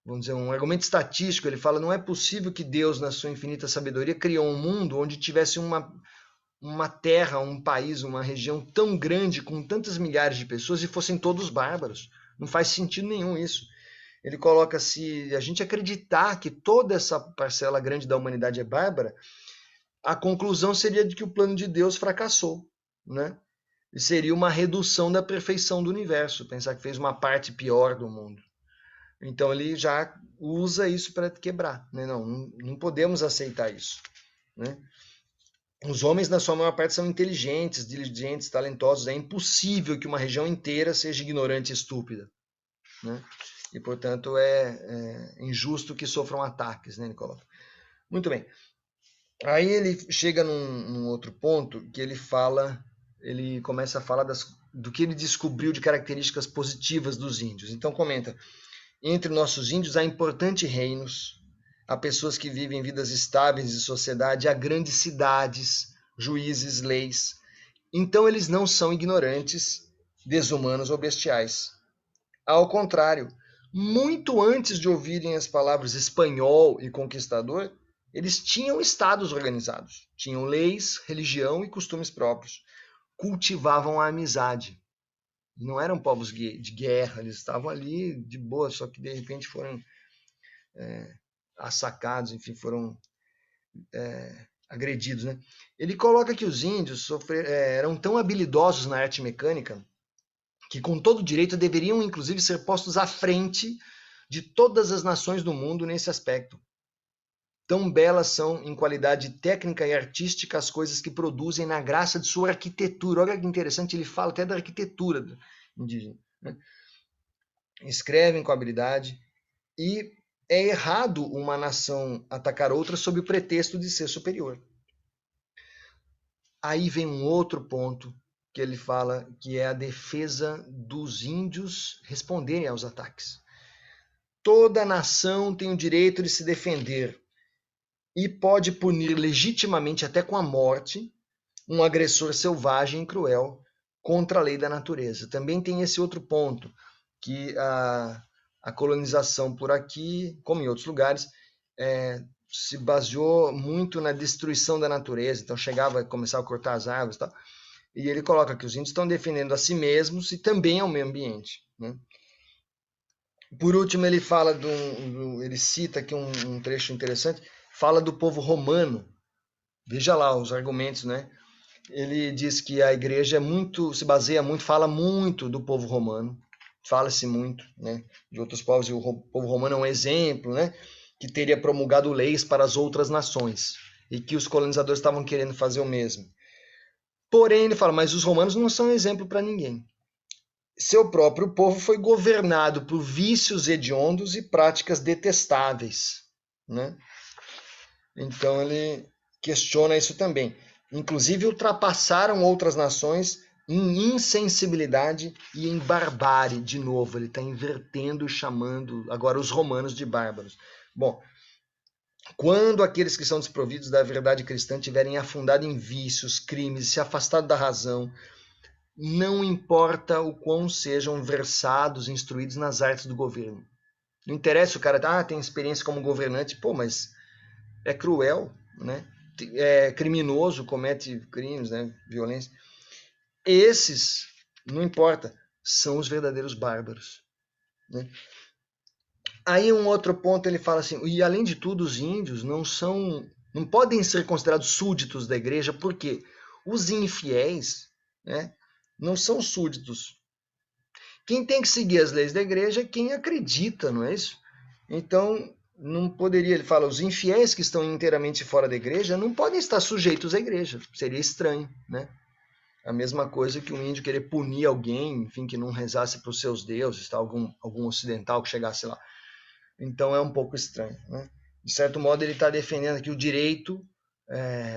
vamos dizer, um argumento estatístico. Ele fala, não é possível que Deus, na sua infinita sabedoria, criou um mundo onde tivesse uma terra, um país, uma região tão grande, com tantas milhares de pessoas, e fossem todos bárbaros. Não faz sentido nenhum isso. Ele coloca, se a gente acreditar que toda essa parcela grande da humanidade é bárbara, a conclusão seria de que o plano de Deus fracassou, né? E seria uma redução da perfeição do universo, pensar que fez uma parte pior do mundo. Então ele já usa isso para quebrar, né? Não podemos aceitar isso, né? Os homens, na sua maior parte, são inteligentes, diligentes, talentosos. É impossível que uma região inteira seja ignorante e estúpida, né? E, portanto, é injusto que sofram ataques, né, ele coloca. Muito bem. Aí ele chega num outro ponto que ele começa a falar do que ele descobriu de características positivas dos índios. Então comenta, entre nossos índios há importantes reinos, há pessoas que vivem vidas estáveis de sociedade, há grandes cidades, juízes, leis. Então eles não são ignorantes, desumanos ou bestiais. Ao contrário, muito antes de ouvirem as palavras espanhol e conquistador, eles tinham estados organizados, tinham leis, religião e costumes próprios, cultivavam a amizade. Não eram povos de guerra, eles estavam ali de boa, só que de repente foram assacados, enfim, foram agredidos, né? Ele coloca que os índios eram tão habilidosos na arte mecânica que com todo direito deveriam inclusive ser postos à frente de todas as nações do mundo nesse aspecto. Tão belas são em qualidade técnica e artística as coisas que produzem na graça de sua arquitetura. Olha que interessante, ele fala até da arquitetura indígena, né? Escrevem com habilidade e é errado uma nação atacar outra sob o pretexto de ser superior. Aí vem um outro ponto que ele fala, que é a defesa dos índios responderem aos ataques. Toda nação tem o direito de se defender e pode punir legitimamente, até com a morte, um agressor selvagem e cruel contra a lei da natureza. Também tem esse outro ponto, que a colonização por aqui, como em outros lugares, se baseou muito na destruição da natureza, então chegava a começar a cortar as árvores e tal. E ele coloca que os índios estão defendendo a si mesmos e também ao meio ambiente, né? Por último, ele fala ele cita aqui um trecho interessante, fala do povo romano. Veja lá os argumentos, né? Ele diz que a igreja se baseia muito, fala muito do povo romano, fala-se muito, né, de outros povos, e o povo romano é um exemplo, né, que teria promulgado leis para as outras nações, e que os colonizadores estavam querendo fazer o mesmo. Porém, ele fala, mas os romanos não são exemplo para ninguém. Seu próprio povo foi governado por vícios hediondos e práticas detestáveis, né? Então ele questiona isso também. Inclusive ultrapassaram outras nações em insensibilidade e em barbárie. De novo, ele está invertendo, chamando agora os romanos de bárbaros. Bom, quando aqueles que são desprovidos da verdade cristã tiverem afundado em vícios, crimes, se afastado da razão, não importa o quão sejam versados, instruídos nas artes do governo. Não interessa o cara, tem experiência como governante, mas é cruel, né? É criminoso, comete crimes, né? Violência. Esses, não importa, são os verdadeiros bárbaros, né? Aí um outro ponto ele fala assim, e além de tudo os índios não podem ser considerados súditos da igreja, porque os infiéis, né, não são súditos. Quem tem que seguir as leis da igreja é quem acredita, não é isso? Então, não poderia, ele fala, os infiéis que estão inteiramente fora da igreja não podem estar sujeitos à igreja. Seria estranho, né? A mesma coisa que um índio querer punir alguém, enfim, que não rezasse para os seus deuses, tá? Algum ocidental que chegasse lá. Então é um pouco estranho, né? De certo modo, ele está defendendo aqui o direito,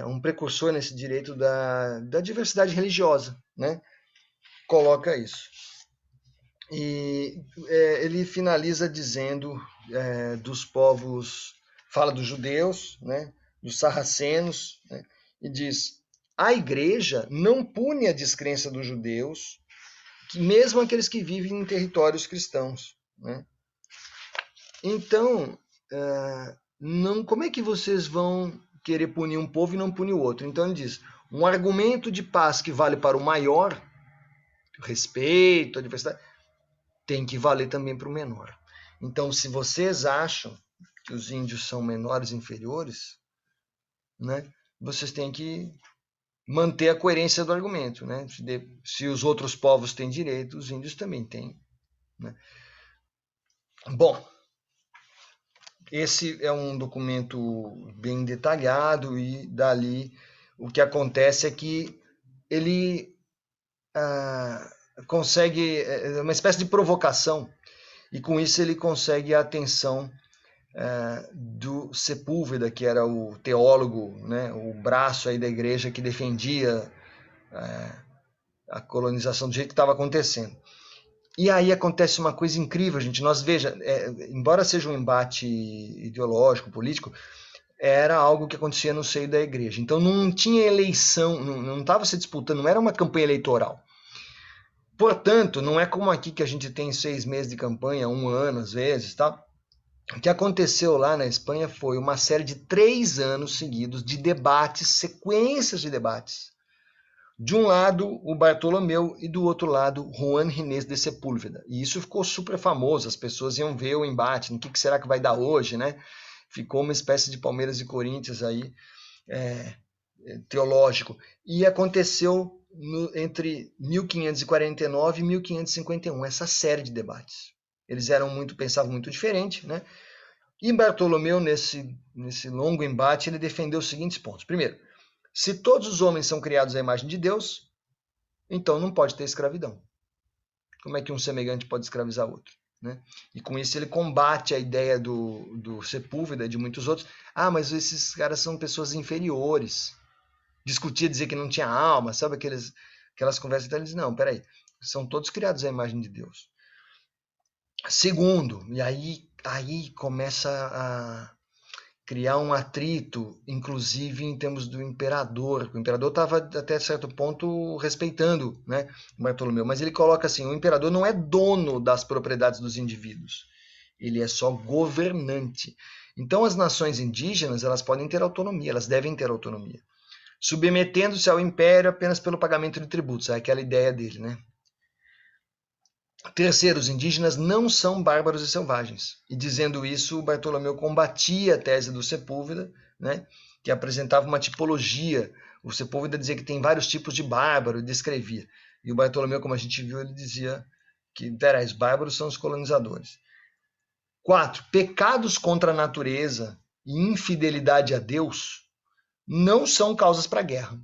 um precursor nesse direito da diversidade religiosa, né? Coloca isso. E ele finaliza dizendo dos povos, fala dos judeus, né, dos sarracenos, né, e diz, a igreja não pune a descrença dos judeus, mesmo aqueles que vivem em territórios cristãos, né? Então, como é que vocês vão querer punir um povo e não punir o outro? Então ele diz, um argumento de paz que vale para o maior, respeito, a diversidade, tem que valer também para o menor. Então, se vocês acham que os índios são menores e inferiores, né, vocês têm que manter a coerência do argumento, né? Se os outros povos têm direito, os índios também têm, né? Bom, esse é um documento bem detalhado e dali o que acontece é que ele consegue, é uma espécie de provocação, e com isso ele consegue a atenção do Sepúlveda, que era o teólogo, né, o braço aí da igreja que defendia a colonização do jeito que estava acontecendo. E aí acontece uma coisa incrível, gente. Nós veja, embora seja um embate ideológico, político, era algo que acontecia no seio da igreja. Então não tinha eleição, não estava se disputando, não era uma campanha eleitoral. Portanto, não é como aqui que a gente tem 6 meses de campanha, 1 ano às vezes, tá? O que aconteceu lá na Espanha foi uma série de 3 anos seguidos de debates, sequências de debates. De um lado, o Bartolomeu, e do outro lado, Juan Ginés de Sepúlveda. E isso ficou super famoso, as pessoas iam ver o embate, no que será que vai dar hoje, né? Ficou uma espécie de Palmeiras e Corinthians aí, teológico. E aconteceu entre 1549 e 1551, essa série de debates. Eles pensavam muito diferente, né? E Bartolomeu, nesse longo embate, ele defendeu os seguintes pontos. Primeiro, se todos os homens são criados à imagem de Deus, então não pode ter escravidão. Como é que um semelhante pode escravizar outro? Né? E com isso ele combate a ideia do Sepúlveda e de muitos outros. Mas esses caras são pessoas inferiores. Discutia, dizer que não tinha alma, sabe aquelas conversas? Então ele diz, não, peraí, são todos criados à imagem de Deus. Segundo, e aí começa a criar um atrito, inclusive em termos do imperador. O imperador estava até certo ponto respeitando, né, Bartolomeu, mas ele coloca assim, o imperador não é dono das propriedades dos indivíduos, ele é só governante. Então as nações indígenas, elas podem ter autonomia, elas devem ter autonomia, submetendo-se ao império apenas pelo pagamento de tributos, é aquela ideia dele, né? Terceiro, os indígenas não são bárbaros e selvagens. E dizendo isso, Bartolomeu combatia a tese do Sepúlveda, né, que apresentava uma tipologia. O Sepúlveda dizia que tem vários tipos de bárbaro, e descrevia. E o Bartolomeu, como a gente viu, ele dizia que os bárbaros são os colonizadores. 4. Pecados contra a natureza e infidelidade a Deus não são causas para a guerra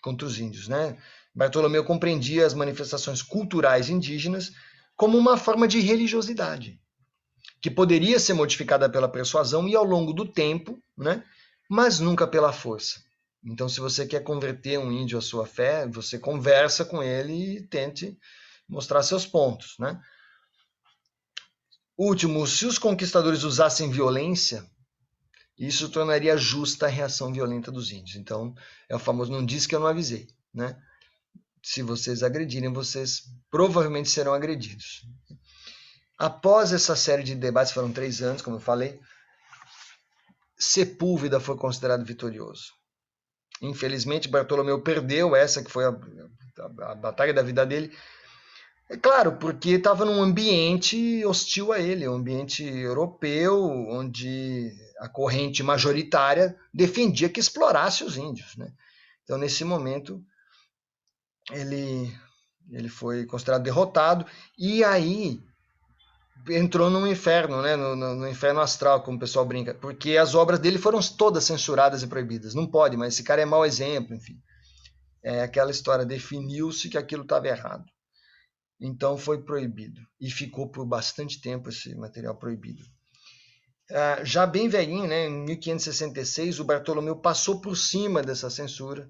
contra os índios, né? Bartolomeu compreendia as manifestações culturais indígenas como uma forma de religiosidade, que poderia ser modificada pela persuasão e ao longo do tempo, né? Mas nunca pela força. Então, se você quer converter um índio à sua fé, você conversa com ele e tente mostrar seus pontos, né? Último, se os conquistadores usassem violência, isso tornaria justa a reação violenta dos índios. Então, é o famoso não disse que eu não avisei, né? Se vocês agredirem, vocês provavelmente serão agredidos. Após essa série de debates, foram 3 anos, como eu falei, Sepúlveda foi considerado vitorioso. Infelizmente, Bartolomeu perdeu essa, que foi a batalha da vida dele. É claro, porque estava num ambiente hostil a ele, um ambiente europeu, onde a corrente majoritária defendia que explorasse os índios, né? Então, nesse momento, ele foi considerado derrotado, e aí entrou no inferno, né? no inferno astral, como o pessoal brinca, porque as obras dele foram todas censuradas e proibidas. Não pode, mas esse cara é mau exemplo, enfim. É aquela história, definiu-se que aquilo estava errado. Então foi proibido, e ficou por bastante tempo esse material proibido. Já bem velhinho, né, em 1566, o Bartolomeu passou por cima dessa censura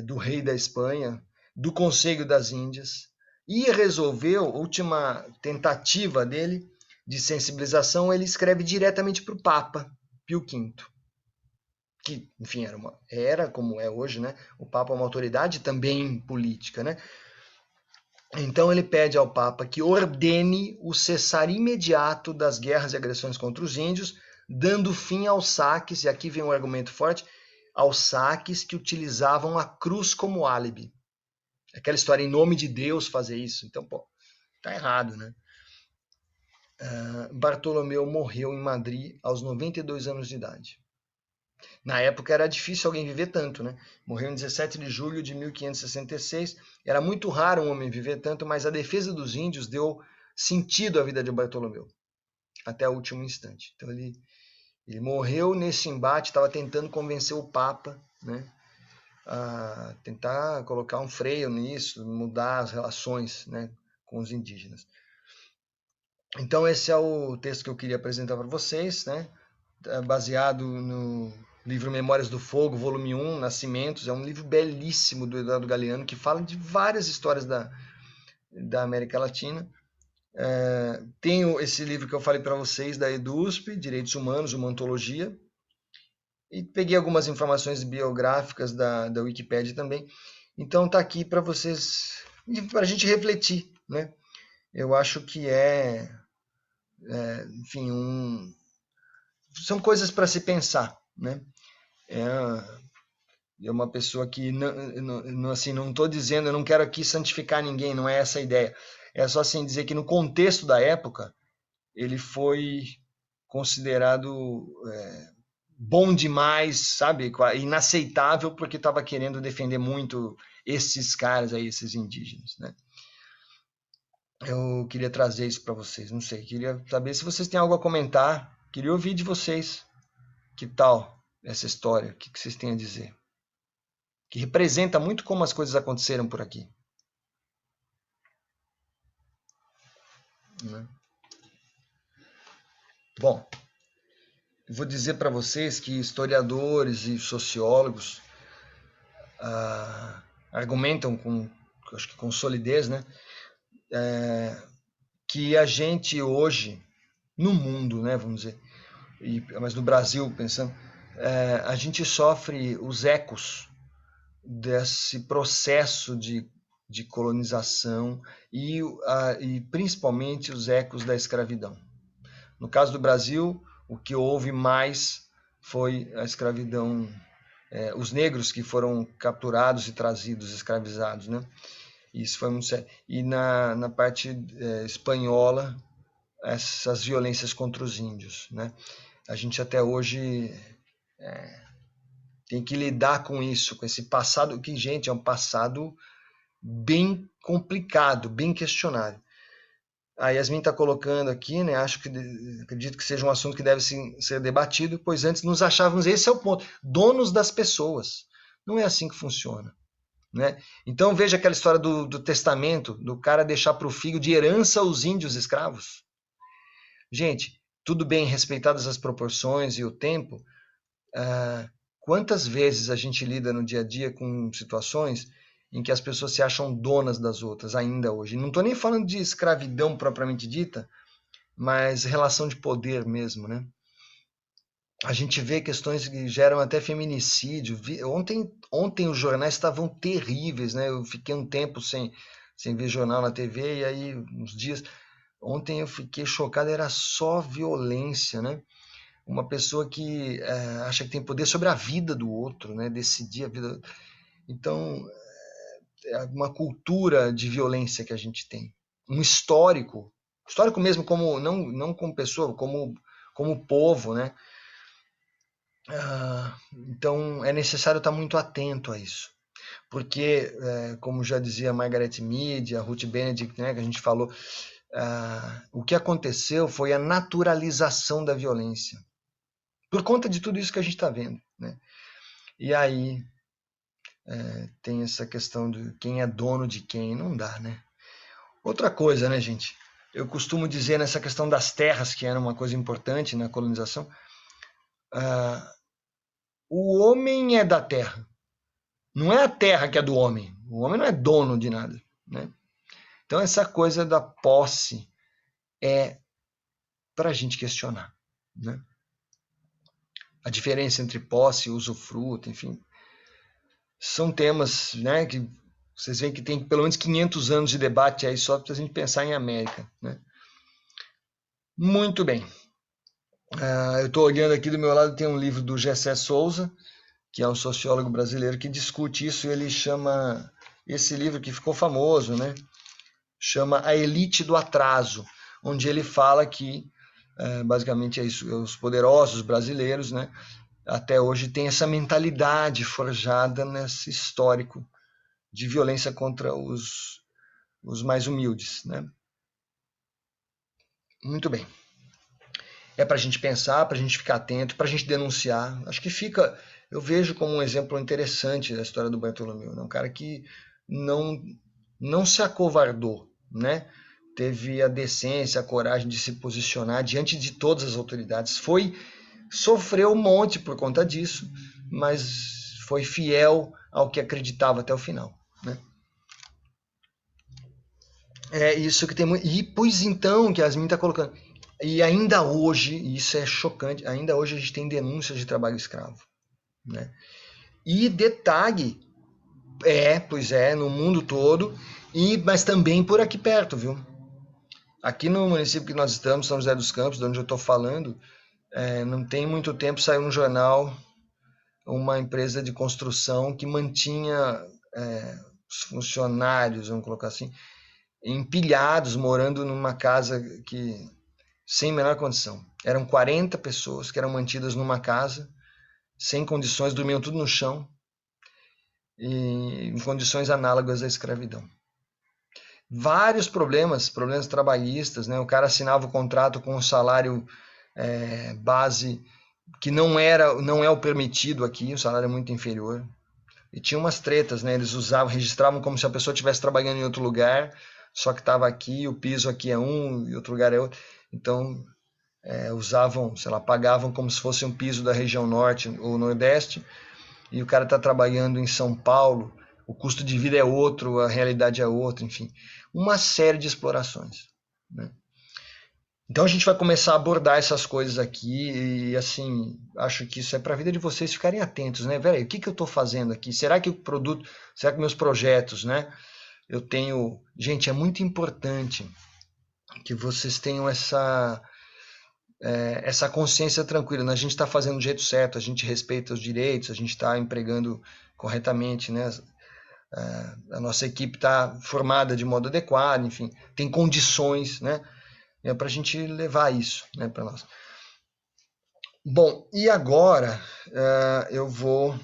do rei da Espanha, do Conselho das Índias, e resolveu, última tentativa dele de sensibilização, ele escreve diretamente para o Papa Pio V, que, enfim, era como é hoje, né? O Papa é uma autoridade também política, né? Então ele pede ao Papa que ordene o cessar imediato das guerras e agressões contra os índios, dando fim aos saques, e aqui vem um argumento forte, aos saques que utilizavam a cruz como álibi. Aquela história, em nome de Deus, fazer isso. Então, Tá errado, né? Bartolomeu morreu em Madrid aos 92 anos de idade. Na época era difícil alguém viver tanto, né? Morreu em 17 de julho de 1566. Era muito raro um homem viver tanto, mas a defesa dos índios deu sentido à vida de Bartolomeu, até o último instante. Então ele morreu nesse embate, estava tentando convencer o Papa, né, a tentar colocar um freio nisso, mudar as relações, né, com os indígenas. Então esse é o texto que eu queria apresentar para vocês, né, baseado no livro Memórias do Fogo, volume 1, Nascimentos. É um livro belíssimo do Eduardo Galeano, que fala de várias histórias da América Latina. Tenho esse livro que eu falei para vocês, da EDUSP, Direitos Humanos, uma antologia. E peguei algumas informações biográficas da Wikipédia também. Então está aqui para vocês, para a gente refletir, né? Eu acho que enfim, são coisas para se pensar, né? É uma pessoa que não assim, não estou dizendo, eu não quero aqui santificar ninguém, não é essa a ideia. É só assim dizer que no contexto da época ele foi considerado bom demais, sabe? Inaceitável, porque estava querendo defender muito esses caras aí, esses indígenas, né? Eu queria trazer isso para vocês, não sei, queria saber se vocês têm algo a comentar, queria ouvir de vocês, que tal essa história, o que vocês têm a dizer? Que representa muito como as coisas aconteceram por aqui. Né? Bom, vou dizer para vocês que historiadores e sociólogos argumentam acho que com solidez, né, que a gente hoje, no mundo, né, vamos dizer, mas no Brasil, pensando, a gente sofre os ecos desse processo de colonização e principalmente os ecos da escravidão. No caso do Brasil, o que houve mais foi a escravidão, os negros que foram capturados e trazidos, escravizados, né? Isso foi muito sério. E na parte espanhola, essas violências contra os índios, né? A gente até hoje tem que lidar com isso, com esse passado, que, gente, é um passado bem complicado, bem questionável. A Yasmin está colocando aqui, né? Acredito que seja um assunto que deve ser debatido, pois antes nos achávamos, esse é o ponto, donos das pessoas. Não é assim que funciona. Né? Então veja aquela história do testamento, do cara deixar para o filho de herança os índios escravos. Gente, tudo bem, respeitadas as proporções e o tempo, quantas vezes a gente lida no dia a dia com situações em que as pessoas se acham donas das outras ainda hoje? Não estou nem falando de escravidão propriamente dita, mas relação de poder mesmo, né? A gente vê questões que geram até feminicídio. Ontem os jornais estavam terríveis, né? Eu fiquei um tempo sem ver jornal na TV, e aí uns dias... Ontem eu fiquei chocado, era só violência, né? Uma pessoa que acha que tem poder sobre a vida do outro, né? Decidir a vida... Então, é uma cultura de violência que a gente tem. Um histórico mesmo, como não como pessoa, como povo, né? Então é necessário estar muito atento a isso, porque, como já dizia Margaret Mead, a Ruth Benedict, né, que a gente falou, o que aconteceu foi a naturalização da violência, por conta de tudo isso que a gente está vendo. Né? E aí tem essa questão de quem é dono de quem, não dá, né? Outra coisa, né, gente? Eu costumo dizer nessa questão das terras, que era uma coisa importante na colonização, o homem é da terra. Não é a terra que é do homem. O homem não é dono de nada. Né? Então, essa coisa da posse é para a gente questionar. Né? A diferença entre posse e usufruto, enfim, são temas, né, que vocês veem que tem pelo menos 500 anos de debate aí só para a gente pensar em América. Né? Muito bem. Eu estou olhando aqui do meu lado, tem um livro do Gessé Souza, que é um sociólogo brasileiro que discute isso, e ele chama esse livro que ficou famoso, né? chama A Elite do Atraso, onde ele fala que, basicamente é isso, os poderosos brasileiros, né, até hoje têm essa mentalidade forjada nesse histórico de violência contra os mais humildes, né? Muito bem. É para a gente pensar, para a gente ficar atento, para a gente denunciar. Acho que fica, eu vejo como um exemplo interessante da história do Bartolomeu, né? Um cara que não, não se acovardou, né? Teve a decência, a coragem de se posicionar diante de todas as autoridades. Sofreu um monte por conta disso, mas foi fiel ao que acreditava até o final, né? É isso que tem muito. E pois então, que a Yasmin está colocando. E ainda hoje, isso é chocante, ainda hoje a gente tem denúncias de trabalho escravo, né? E detalhe, pois é, no mundo todo, mas também por aqui perto, viu? Aqui no município que nós estamos, São José dos Campos, de onde eu estou falando, não tem muito tempo saiu no jornal uma empresa de construção que mantinha os funcionários, vamos colocar assim, empilhados, morando numa casa que sem a menor condição. Eram 40 pessoas que eram mantidas numa casa, sem condições, dormiam tudo no chão, e em condições análogas à escravidão. Vários problemas trabalhistas, né? O cara assinava o contrato com um salário base que não é o permitido aqui, o salário é muito inferior. E tinha umas tretas, né? Eles registravam como se a pessoa estivesse trabalhando em outro lugar, só que estava aqui, o piso aqui é um e outro lugar é outro. Então, usavam, sei lá, pagavam como se fosse um piso da região norte ou nordeste, e o cara está trabalhando em São Paulo, o custo de vida é outro, a realidade é outra, enfim. Uma série de explorações, né? Então a gente vai começar a abordar essas coisas aqui e, assim, acho que isso é para a vida de vocês ficarem atentos, né? Peraí, o que que eu estou fazendo aqui? Será que o produto, será que meus projetos, né? Eu tenho... Gente, é muito importante que vocês tenham essa consciência tranquila, né? A gente está fazendo do jeito certo, a gente respeita os direitos, a gente está empregando corretamente, né? A nossa equipe está formada de modo adequado, enfim, tem condições, né? Para a gente levar isso, né, para nós. Bom, e agora eu vou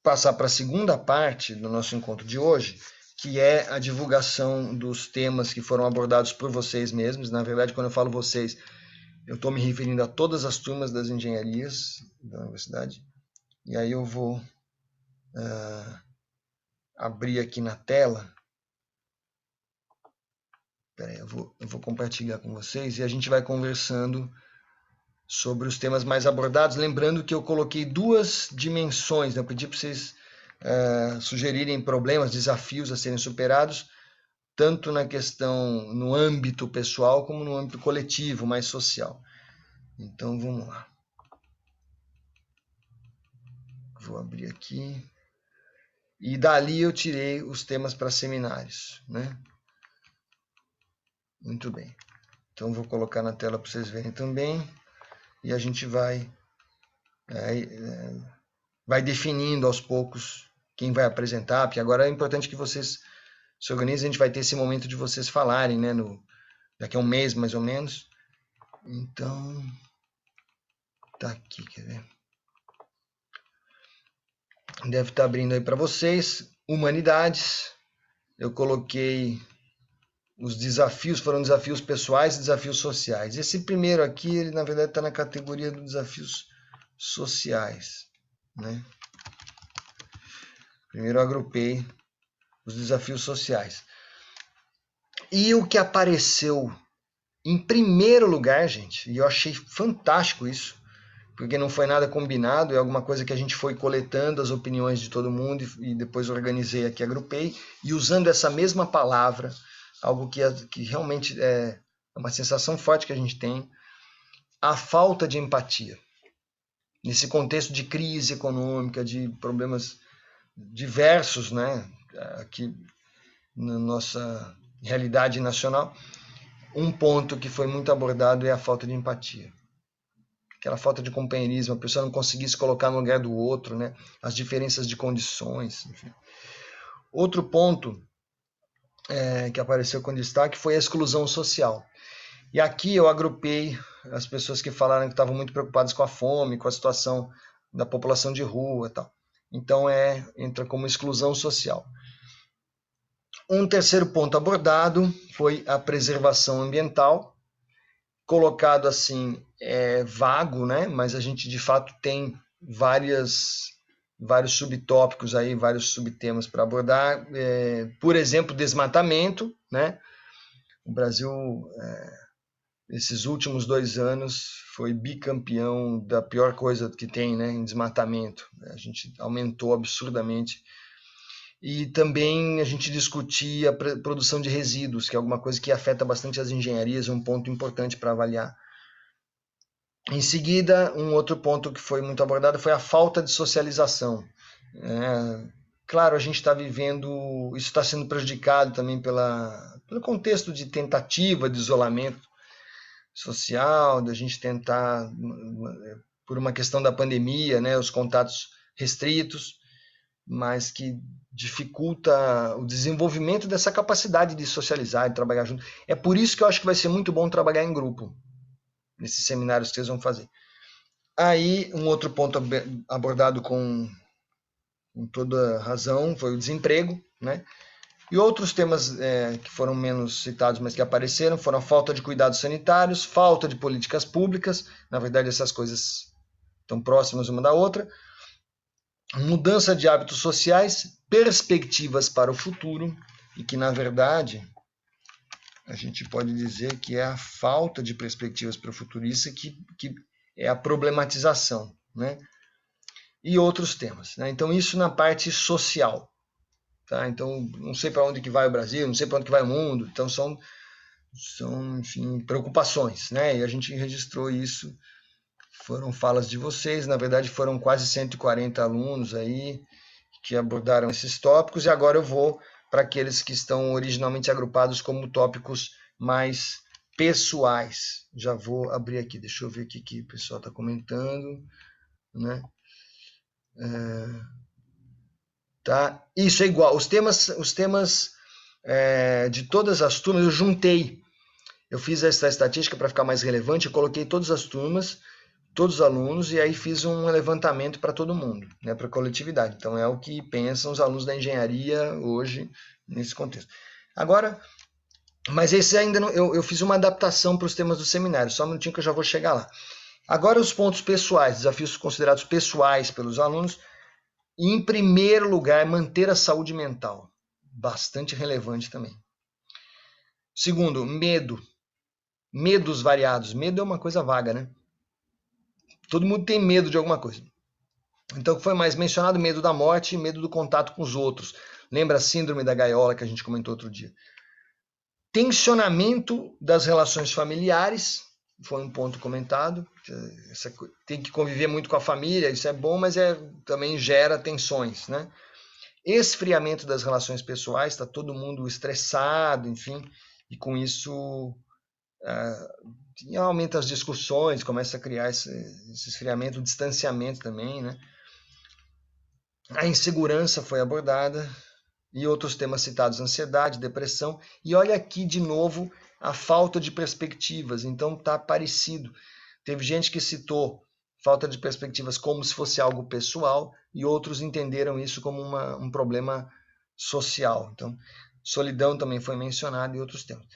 passar para a segunda parte do nosso encontro de hoje, que é a divulgação dos temas que foram abordados por vocês mesmos. Na verdade, quando eu falo vocês, eu estou me referindo a todas as turmas das engenharias da universidade. E aí eu vou abrir aqui na tela. Peraí, eu vou compartilhar com vocês e a gente vai conversando sobre os temas mais abordados. Lembrando que eu coloquei duas dimensões, né? Eu pedi para vocês sugerirem problemas, desafios a serem superados, tanto na questão no âmbito pessoal como no âmbito coletivo, mais social. Então vamos lá. Vou abrir aqui. E dali eu tirei os temas para seminários, né? Muito bem. Então vou colocar na tela para vocês verem também. E a gente vai definindo aos poucos quem vai apresentar, porque agora é importante que vocês se organizem, a gente vai ter esse momento de vocês falarem, né? Daqui a um mês, mais ou menos. Então, tá aqui, quer ver? Deve estar abrindo aí para vocês. Humanidades. Eu coloquei os desafios, foram desafios pessoais e desafios sociais. Esse primeiro aqui, ele na verdade está na categoria dos desafios sociais, né? Primeiro eu agrupei os desafios sociais. E o que apareceu em primeiro lugar, gente, e eu achei fantástico isso, porque não foi nada combinado, é alguma coisa que a gente foi coletando as opiniões de todo mundo e depois organizei aqui, agrupei, e usando essa mesma palavra, algo que realmente é uma sensação forte que a gente tem, a falta de empatia. Nesse contexto de crise econômica, de problemas diversos, né, aqui na nossa realidade nacional, um ponto que foi muito abordado é a falta de empatia. Aquela falta de companheirismo, a pessoa não conseguir se colocar no lugar do outro, né? As diferenças de condições, enfim. Outro ponto que apareceu com destaque foi a exclusão social. E aqui eu agrupei as pessoas que falaram que estavam muito preocupadas com a fome, com a situação da população de rua e tal. Então entra como exclusão social. Um terceiro ponto abordado foi a preservação ambiental, colocado assim vago, né? Mas a gente de fato tem vários subtópicos aí, vários subtemas para abordar. Por exemplo, desmatamento, né? O Brasil, esses últimos 2 anos, foi bicampeão da pior coisa que tem, né? Em desmatamento. A gente aumentou absurdamente. E também a gente discutia a produção de resíduos, que é alguma coisa que afeta bastante as engenharias, um ponto importante para avaliar. Em seguida, um outro ponto que foi muito abordado foi a falta de socialização. Claro, a gente está vivendo, isso está sendo prejudicado também pelo contexto de tentativa de isolamento social, da gente tentar, por uma questão da pandemia, né, os contatos restritos, mas que dificulta o desenvolvimento dessa capacidade de socializar, de trabalhar junto. É por isso que eu acho que vai ser muito bom trabalhar em grupo, nesses seminários que vocês vão fazer. Aí, um outro ponto abordado com toda razão foi o desemprego, né? E outros temas que foram menos citados, mas que apareceram, foram a falta de cuidados sanitários, falta de políticas públicas, na verdade essas coisas estão próximas uma da outra, mudança de hábitos sociais, perspectivas para o futuro, e que, na verdade, a gente pode dizer que é a falta de perspectivas para o futuro, isso que é a problematização, né? E outros temas, né? Então, isso na parte social. Tá? Então, não sei para onde que vai o Brasil, não sei para onde que vai o mundo, então são enfim, preocupações, né? E a gente registrou isso, foram falas de vocês, na verdade foram quase 140 alunos aí que abordaram esses tópicos, e agora eu vou para aqueles que estão originalmente agrupados como tópicos mais pessoais. Já vou abrir aqui, deixa eu ver o que o pessoal está comentando, né? Tá? Isso é igual. Os temas de todas as turmas eu juntei. Eu fiz essa estatística para ficar mais relevante, eu coloquei todas as turmas, todos os alunos, e aí fiz um levantamento para todo mundo, né, para a coletividade. Então é o que pensam os alunos da engenharia hoje nesse contexto. Agora, mas esse ainda não, eu fiz uma adaptação para os temas do seminário, só um minutinho que eu já vou chegar lá. Agora os pontos pessoais, desafios considerados pessoais pelos alunos. E, em primeiro lugar, manter a saúde mental. Bastante relevante também. Segundo, medo. Medos variados. Medo é uma coisa vaga, né? Todo mundo tem medo de alguma coisa. Então, o que foi mais mencionado? Medo da morte e medo do contato com os outros. Lembra a síndrome da gaiola que a gente comentou outro dia. Tensionamento das relações familiares. Foi um ponto comentado. Tem que conviver muito com a família, isso é bom, mas também gera tensões, né? Esfriamento das relações pessoais, está todo mundo estressado, enfim, e com isso aumenta as discussões, começa a criar esse esfriamento, o distanciamento também, né? A insegurança foi abordada e outros temas citados, ansiedade, depressão, e olha aqui de novo a falta de perspectivas, então está parecido. Teve gente que citou falta de perspectivas como se fosse algo pessoal, e outros entenderam isso como um problema social. Então, solidão também foi mencionado e outros temas.